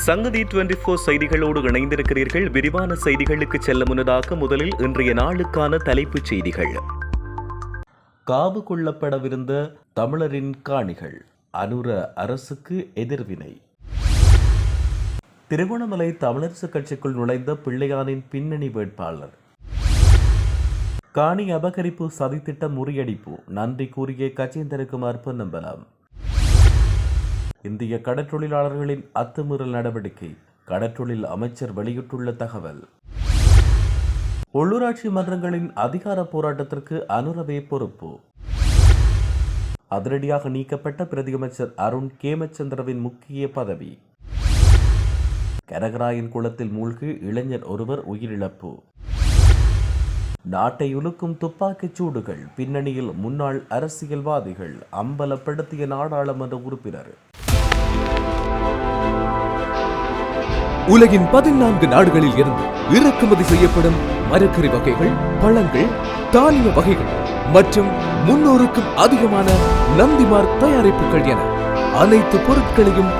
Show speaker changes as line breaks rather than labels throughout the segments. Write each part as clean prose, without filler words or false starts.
சங்கதி 24 செய்திகளோடு இணைந்திருக்கிறீர்கள். விரிவான செய்திகளுக்கு செல்ல முன்னதாக முதலில் இன்றைய நாளுக்கான தலைப்புச் செய்திகள். காவு கொள்ளப்படவிருந்த தமிழரின் காணிகள், அனுர அரசுக்கு எதிர்வினை. திருகோணமலை தமிழரசு கட்சிக்குள் நுழைந்த பிள்ளையானின் பின்னணி வேட்பாளர். காணி அபகரிப்பு சதித்திட்டம் முறியடிப்பு, நன்றி கூறிய கஜேந்திரகுமார் பொன்னம்பலம். இந்திய கடற்றொழிலாளர்களின் அத்துமீறல் நடவடிக்கை, கடற்றொழில் அமைச்சர் வெளியிட்டுள்ள தகவல். உள்ளூராட்சி மன்றங்களின் அதிகார போராட்டத்திற்கு அனுரவே பொறுப்பு. அதிரடியாக நீக்கப்பட்ட பிரதியமைச்சர் அருண் கேமச்சந்திரவின் முக்கிய பதவி. கனகராயன் குளத்தில் மூழ்கி இளைஞர் ஒருவர் உயிரிழப்பு. நாட்டை உலுக்கும் துப்பாக்கிச் சூடுகள், பின்னணியில் முன்னாள் அரசியல்வாதிகள், அம்பலப்படுத்திய நாடாளுமன்ற உறுப்பினர்.
உலகின் 14 நாடுகளில் இருந்து இறக்குமதி செய்யப்படும் மரக்கறி வகைகள், பழங்கள், தானிய வகைகள் மற்றும் 300க்கும் அதிகமான நந்திமார் தயாரிப்புகள் என அனைத்து பொருட்களையும்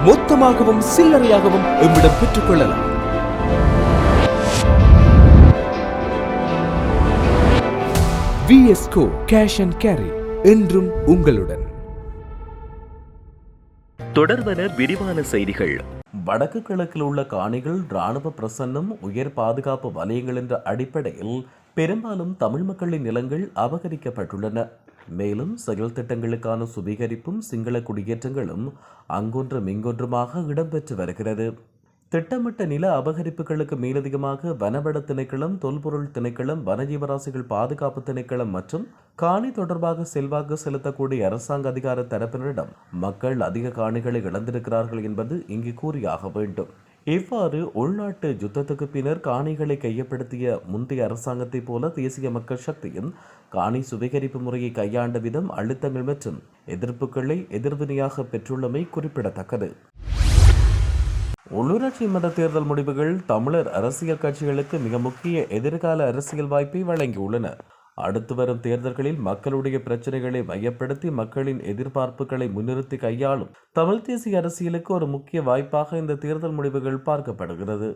மொத்தமாகவும் சில்லறையாகவும் எம்மிடம் பெற்றுக் கொள்ளலாம். VSCO கேஷ் அண்ட் கேரி, என்றும் உங்களுடன்.
தொடர்வன விரிவான செய்திகள். வடக்கு கிழக்கில் உள்ள காணிகள் இராணுவ பிரசன்னம், உயர் பாதுகாப்பு வலயங்கள் என்ற அடிப்படையில் பெரும்பாலும் தமிழ் மக்களின் நிலங்கள் அபகரிக்கப்பட்டுள்ளன. மேலும் செயல் திட்டங்களுக்கான சுவீகரிப்பும் சிங்கள குடியேற்றங்களும் அங்கொன்றும் இங்கொன்றுமாக இடம்பெற்று வருகிறது. திட்டமிட்ட நில அபகரிப்புகளுக்கு மேலதிகமாக வனவள திணைக்களம், தொல்பொருள் திணைக்களம், வனஜீவராசிகள் பாதுகாப்பு திணைக்களம் மற்றும் காணி தொடர்பாக செல்வாக்கு செலுத்தக்கூடிய அரசாங்க அதிகார தரப்பினரிடம் மக்கள் அதிக காணிகளை இழந்திருக்கிறார்கள் என்பது இங்கு கூறியாக வேண்டும். இவ்வாறு உள்நாட்டு யுத்தத்துக்கு பின்னர் காணிகளை கையப்படுத்திய முந்தைய அரசாங்கத்தைப் போல தேசிய மக்கள் சக்தியின் காணி சுவீகரிப்பு முறையை கையாண்ட விதம் அழுத்தங்கள் மற்றும் எதிர்ப்புகளை எதிர்வினையாக பெற்றுள்ளமை குறிப்பிடத்தக்கது. உள்ளூராட்சி மன்ற தேர்தல் முடிவுகள் தமிழர் அரசியல் கட்சிகளுக்கு மிக முக்கிய எதிர்கால அரசியல் வாய்ப்பை வழங்கியுள்ளன. அடுத்து வரும் தேர்தல்களில் மக்களுடைய பிரச்சனைகளை மையப்படுத்தி மக்களின் எதிர்பார்ப்புகளை முன்னிறுத்தி கையாளும் தமிழ் தேசிய அரசியலுக்கு ஒரு முக்கிய வாய்ப்பாக இந்த தேர்தல் முடிவுகள் பார்க்கப்படுகிறது.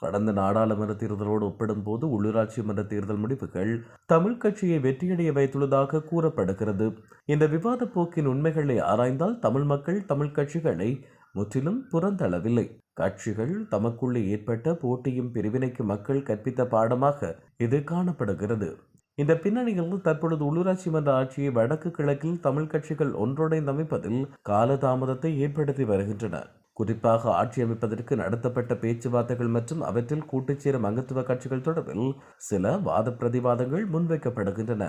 கடந்த நாடாளுமன்ற தேர்தலோடு ஒப்பிடும் போது உள்ளூராட்சி மன்ற தேர்தல் முடிவுகள் தமிழ் கட்சியை வெற்றியடைய வைத்துள்ளதாக கூறப்படுகிறது. இந்த விவாத போக்கின் உண்மைகளை ஆராய்ந்தால் தமிழ் மக்கள் தமிழ் கட்சிகளை முற்றிலும் புறந்தளவில்லை. கட்சிகள் தமக்குள்ளே ஏற்பட்ட போட்டியும் பிரிவினைக்கு மக்கள் கற்பித்த பாடமாக இது காணப்படுகிறது. இந்த பின்னணியில் தற்பொழுது உள்ளூராட்சி மன்ற ஆட்சியை வடக்கு கிழக்கில் தமிழ் கட்சிகள் ஒன்றோடைந்து அமைப்பதில் காலதாமதத்தை ஏற்படுத்தி வருகின்றன. குறிப்பாக ஆட்சி அமைப்பதற்கு நடத்தப்பட்ட பேச்சுவார்த்தைகள் மற்றும் அவற்றில் கூட்டுச்சேரும் அங்கத்துவ கட்சிகள் தொடர்பில் சில வாத பிரதிவாதங்கள் முன்வைக்கப்படுகின்றன.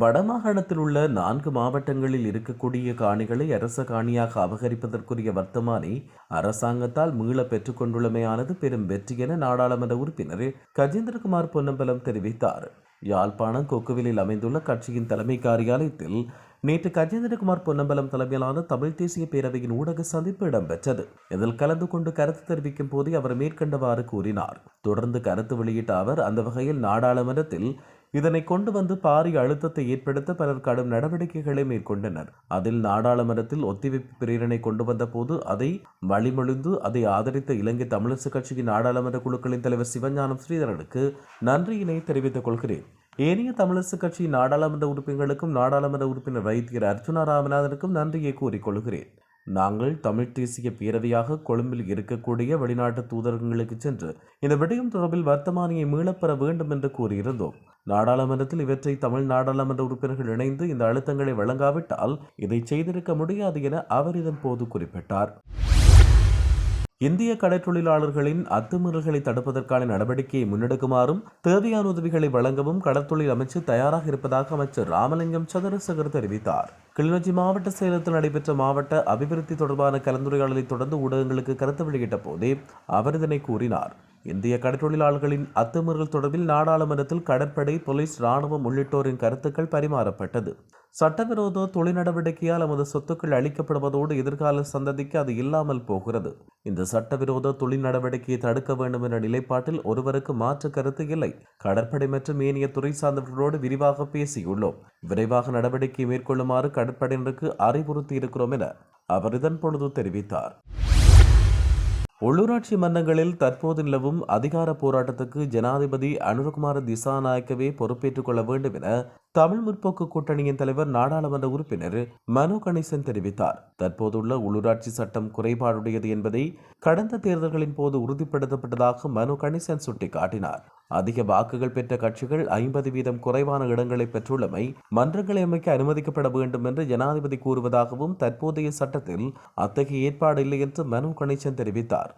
வடமாகாணத்தில் உள்ள 4 மாவட்டங்களில் இருக்கக்கூடிய காணிகளை அரச காணியாக அபகரிப்பதற்குரிய வர்த்தமானி அரசாங்கத்தால் மீள பெற்றுக் கொண்டுள்ளமையானது பெரும் வெற்றி என நாடாளுமன்ற உறுப்பினர் கஜேந்திரகுமார் பொன்னம்பலம் தெரிவித்தார். யாழ்ப்பாணம் கொக்குவிலில் அமைந்துள்ள கட்சியின் தலைமை காரியாலயத்தில் நேற்று கஜேந்திரகுமார் பொன்னம்பலம் தலைமையிலான தமிழ் தேசிய பேரவையின் ஊடக சந்திப்பு இடம்பெற்றது. இதில் கலந்து கொண்டு கருத்து தெரிவிக்கும் போதே அவர் மேற்கண்டவாறு கூறினார். தொடர்ந்து கருத்து வெளியிட்ட அவர் அந்த வகையில் நாடாளுமன்றத்தில் இதனை கொண்டு வந்து பாரிய அழுத்தத்தை ஏற்படுத்த பலர் கடும் நடவடிக்கைகளை மேற்கொண்டனர். அதில் நாடாளுமன்றத்தில் ஒத்திவைப்பு பிரேரணை கொண்டு வந்த போது அதை வழிமொழிந்து அதை ஆதரித்த இலங்கை தமிழரசு கட்சியின் நாடாளுமன்ற குழுக்களின் தலைவர் சிவஞானம் ஸ்ரீதரனுக்கு நன்றியினை தெரிவித்துக் கொள்கிறேன். ஏனைய தமிழரசு கட்சியின் நாடாளுமன்ற உறுப்பினர்களுக்கும் நாடாளுமன்ற உறுப்பினர் வைத்தியர் அர்ஜுனா ராமநாதனுக்கும் நன்றியை கூறிக்கொள்கிறேன். நாங்கள் தமிழ் தேசிய பேரவையாக கொழும்பில் இருக்கக்கூடிய வெளிநாட்டு தூதரகங்களுக்கு சென்று இந்த விடயம் தொடர்பில் வர்த்தமானியை மீளப்பெற வேண்டும் என்று கூறியிருந்தோம். நாடாளுமன்றத்தில் இவற்றை தமிழ் நாடாளுமன்ற உறுப்பினர்கள் இணைந்து இந்த அழுத்தங்களை வழங்காவிட்டால் இதை செய்திருக்க முடியாது என அவர் இதன் போது குறிப்பிட்டார். இந்திய கடற்றொழிலாளர்களின் அத்துமீறல்களை தடுப்பதற்கான நடவடிக்கையை முன்னெடுக்குமாறும் தேவையான உதவிகளை வழங்கவும் கடற்தொழில் அமைச்சர் தயாராக இருப்பதாக அமைச்சர் ராமலிங்கம் சந்திரசேகர் தெரிவித்தார். கிளிநொச்சி மாவட்ட செயலகத்தில் நடைபெற்ற மாவட்ட அபிவிருத்தி தொடர்பான கலந்துரையாடலை தொடர்ந்து ஊடகங்களுக்கு கருத்து வெளியிட்ட போதே அவர் இதனை கூறினார். இந்திய கடற்றொழிலாளர்களின் அத்துமீறல் தொடர்பில் நாடாளுமன்றத்தில் கடற்படை, போலீஸ், இராணுவம் உள்ளிட்டோரின் கருத்துக்கள் பரிமாறப்பட்டது. சட்டவிரோத தொழில் நடவடிக்கையால் நமது சொத்துக்கள் அளிக்கப்படுவதோடு எதிர்கால சந்ததிக்கு அது இல்லாமல் போகிறது. இந்த சட்டவிரோத தொழில் நடவடிக்கையை தடுக்க வேண்டும் என்ற நிலைப்பாட்டில் ஒருவருக்கு மாற்று கருத்து இல்லை. கடற்படை மற்றும் ஏனைய துறை சார்ந்தவர்களோடு விரிவாக பேசியுள்ளோம். விரைவாக நடவடிக்கை மேற்கொள்ளுமாறு கடற்படையினருக்கு அறிவுறுத்தி இருக்கிறோம் என அவர் இதன் பொழுது தெரிவித்தார். உள்ளூராட்சி மன்றங்களில் தற்போது நிலவும் அதிகார போராட்டத்துக்கு ஜனாதிபதி அனுரகுமார திசாநாயக்கவே பொறுப்பேற்றுக் கொள்ள வேண்டும் என தமிழ் முற்போக்கு கூட்டணியின் தலைவர் நாடாளுமன்ற உறுப்பினர் மனோ கணேசன் தெரிவித்தார். தற்போதுள்ள உள்ளூராட்சி சட்டம் குறைபாடுடையது என்பதை கடந்த தேர்தல்களின் போது உறுதிப்படுத்தப்பட்டதாக மனோ கணேசன் சுட்டிக்காட்டினார். அதிக வாக்குகள் பெற்ற கட்சிகள் 50% குறைவான இடங்களை பெற்றுள்ளமை மன்றங்களை அமைக்க அனுமதிக்கப்பட வேண்டும் என்று ஜனாதிபதி கூறுவதாகவும் தற்போதைய சட்டத்தில் அத்தகைய ஏற்பாடு இல்லை என்று மனோ கணேசன் தெரிவித்தார்.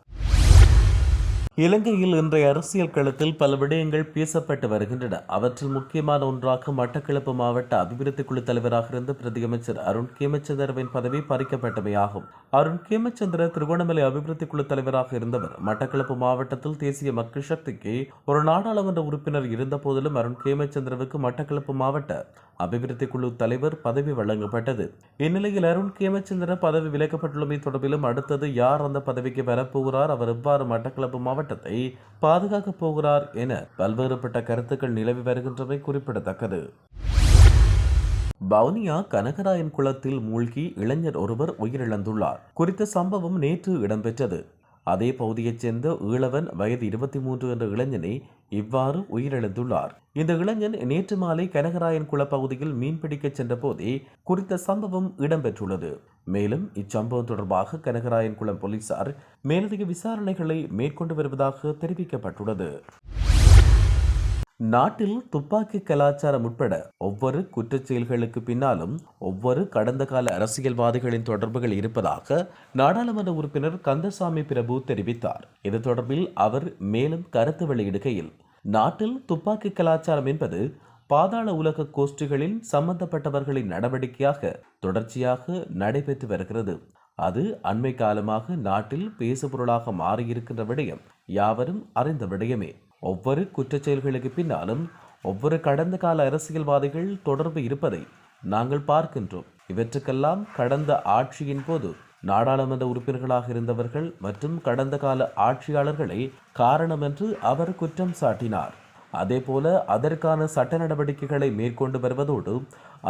இலங்கையில் இன்றைய அரசியல் களத்தில் பல விடயங்கள் பேசப்பட்டு வருகின்றன. அவற்றில் முக்கியமான ஒன்றாக மட்டக்களப்பு மாவட்ட அபிவிருத்தி குழு தலைவராக இருந்த பிரதியமைச்சர் அருண் கேமச்சந்திரவின் பதவி பறிக்கப்பட்டமையாகும். அருண் கேமச்சந்திர திருகோணமலை அபிவிருத்தி குழு தலைவராக இருந்தவர். மட்டக்களப்பு மாவட்டத்தில் தேசிய மக்கள் சக்திக்கு ஒரு நாடாளுமன்ற உறுப்பினர் இருந்த போதிலும் அருண் கேமச்சந்திரவுக்கு மட்டக்களப்பு மாவட்ட அபிவிருத்தி குழு தலைவர் பதவி வழங்கப்பட்டது. இந்நிலையில் அருண் கேமச்சந்திர பதவி விலக்கப்பட்டுள்ளமை தொடர்பிலும் அடுத்தது யார் அந்த பதவிக்கு வரப்போகிறார், அவர் எவ்வாறு மட்டக்களப்பு மாவட்டத்தை பாதுகாக்கப் போகிறார் என பல்வேறுபட்ட கருத்துக்கள் நிலவி வருகின்றமை குறிப்பிடத்தக்கது. வவுனியா கனகராயன் குளத்தில் மூழ்கி இளைஞர் ஒருவர் உயிரிழந்துள்ளார். குறித்த சம்பவம் நேற்று இடம்பெற்றது. அதே பகுதியைச் சேர்ந்த ஈழவன் வயது 23 என்ற இளைஞனை இவ்வாறு உயிரிழந்துள்ளார். இந்த இளைஞன் நேற்று மாலை கனகராயன் குள பகுதியில் மீன்பிடிக்க சென்ற போதே குறித்த சம்பவம் இடம்பெற்றுள்ளது. மேலும் இச்சம்பவம் தொடர்பாக கனகராயன் குளம் போலீசார் மேலதிக விசாரணைகளை மேற்கொண்டு வருவதாக தெரிவிக்கப்பட்டுள்ளது. நாட்டில் துப்பாக்கி கலாச்சாரம் உட்பட ஒவ்வொரு குற்றச் செயல்களுக்கு பின்னாலும் ஒவ்வொரு கடந்த கால அரசியல்வாதிகளின் தொடர்புகள் இருப்பதாக நாடாளுமன்ற உறுப்பினர் கந்தசாமி பிரபு தெரிவித்தார். இது தொடர்பில் அவர் மேலும் கருத்து வெளியிடுகையில், நாட்டில் துப்பாக்கி கலாச்சாரம் என்பது பாதாள உலக கோஷ்டிகளில் சம்பந்தப்பட்டவர்களின் நடவடிக்கையாக தொடர்ச்சியாக நடைபெற்று வருகிறது. அது அண்மை காலமாக நாட்டில் பேசுபொருளாக மாறியிருக்கின்ற விடயம் யாவரும் அறிந்த விடயமே. ஒவ்வொரு குற்றச் செயல்களுக்கு பின்னாலும் ஒவ்வொரு கடந்த கால அரசியல்வாதிகள் தொடர்பு இருப்பதை நாங்கள் பார்க்கின்றோம். இவற்றுக்கெல்லாம் கடந்த ஆட்சியின் போது நாடாளுமன்ற உறுப்பினர்களாக இருந்தவர்கள் மற்றும் கடந்த கால ஆட்சியாளர்களே காரணம் என்று அவர் குற்றம் சாட்டினார். அதேபோல அதற்கான சட்ட நடவடிக்கைகளை மேற்கொண்டு வருவதோடு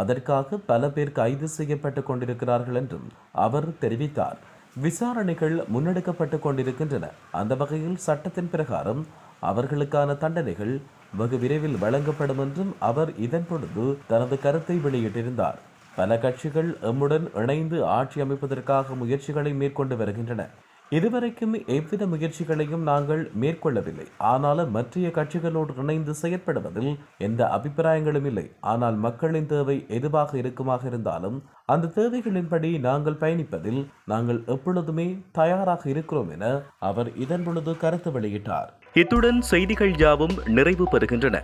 அதற்காக பல பேர் கைது செய்யப்பட்டு கொண்டிருக்கிறார்கள் என்றும் அவர் தெரிவித்தார். விசாரணைகள் முன்னெடுக்கப்பட்டு கொண்டிருக்கின்றன. அந்த வகையில் சட்டத்தின் பிரகாரம் அவர்களுக்கான தண்டனைகள் வெகு விரைவில் வழங்கப்படும் என்றும் அவர் இதன் பொழுது தனது கருத்தை வெளியிட்டிருந்தார். பல கட்சிகள் எம்முடன் இணைந்து ஆட்சி அமைப்பதற்காக முயற்சிகளை மேற்கொண்டு வருகின்றன. இதுவரைக்கும் எவ்வித முயற்சிகளையும் நாங்கள் மேற்கொள்ளவில்லை. ஆனாலும் மற்றைய கட்சிகளோடு இணைந்து செயற்படுவதில் எந்த அபிப்பிராயங்களும் இல்லை. ஆனால் மக்களின் தேவை எதுவாக இருக்குமாக இருந்தாலும் அந்த தேவைகளின்படி நாங்கள் பயணிப்பதில் நாங்கள் எப்பொழுதுமே தயாராக இருக்கிறோம் என அவர் இதன் பொழுது கருத்து வெளியிட்டார்.
இத்துடன் செய்திகள் யாவும் நிறைவு பெறுகின்றன.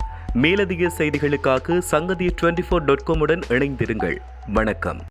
மேலதிக செய்திகளுக்காக சங்கதி 24.com உடன் இணைந்திருங்கள். வணக்கம்.